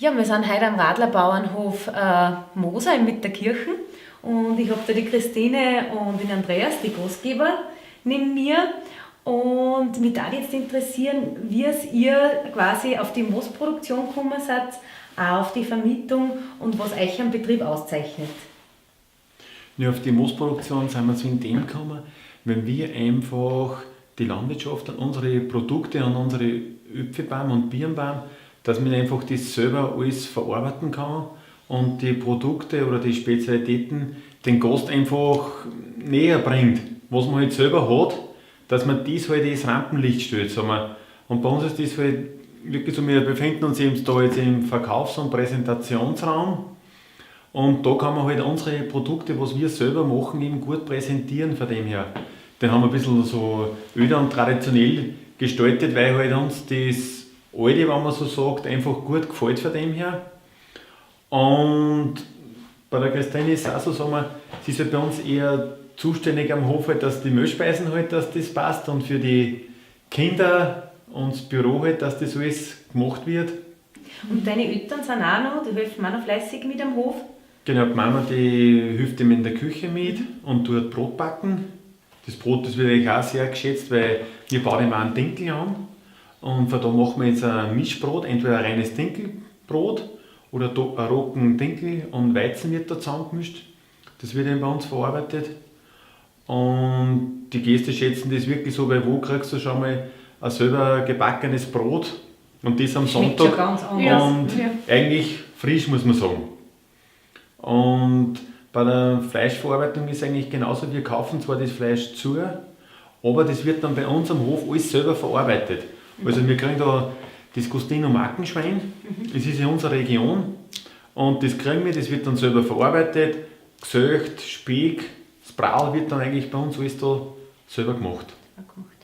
Ja, wir sind heute am Radlerbauernhof Moser in Mitterkirchen und ich habe da die Christine und den Andreas, die Gastgeber, neben mir. Und mich würde jetzt interessieren, wie es ihr quasi auf die Moosproduktion gekommen seid, auch auf die Vermietung und was euch am Betrieb auszeichnet. Ja, auf die Moosproduktion sind wir zu in dem gekommen, wenn wir einfach die Landwirtschaft an unsere Produkte, an unsere Äpfelbaum und Birnbaum, dass man einfach das selber alles verarbeiten kann und die Produkte oder die Spezialitäten den Gast einfach näher bringt, was man halt selber hat, dass man das halt ins Rampenlicht stellt. Sagen wir. Und bei uns ist das halt wirklich so, wir befinden uns eben da jetzt im Verkaufs- und Präsentationsraum und da kann man halt unsere Produkte, was wir selber machen, eben gut präsentieren von dem her. Den haben wir ein bisschen so öder und traditionell gestaltet, weil halt uns das Alte, wenn man so sagt, einfach gut gefällt von dem her. Und bei der Christine ist es auch so, sagen wir, sie ist halt bei uns eher zuständig am Hof, halt, dass die Mehlspeisen halt, dass das passt und für die Kinder und das Büro halt, dass das alles gemacht wird. Und deine Eltern sind auch noch, die helfen auch noch fleißig mit am Hof. Genau, die Mama die hilft ihm in der Küche mit und tut Brot backen. Das Brot das wird eigentlich auch sehr geschätzt, weil wir bauen immer einen Dinkel an. Und von da machen wir jetzt ein Mischbrot, entweder ein reines Dinkelbrot oder ein Roggen Dinkel und Weizen wird da zusammengemischt. Das wird eben bei uns verarbeitet. Und die Gäste schätzen das wirklich so, weil wo kriegst du schon mal ein selber gebackenes Brot und das am Schmeckt Sonntag schon ganz anders. und eigentlich frisch, muss man sagen. Und bei der Fleischverarbeitung ist es eigentlich genauso, wir kaufen zwar das Fleisch zu, aber das wird dann bei uns am Hof alles selber verarbeitet. Also wir kriegen da das Gustino Markenschwein, das ist in unserer Region und das kriegen wir, das wird dann selber verarbeitet, gesöcht, Speck, das Braal wird dann eigentlich bei uns alles da selber gemacht.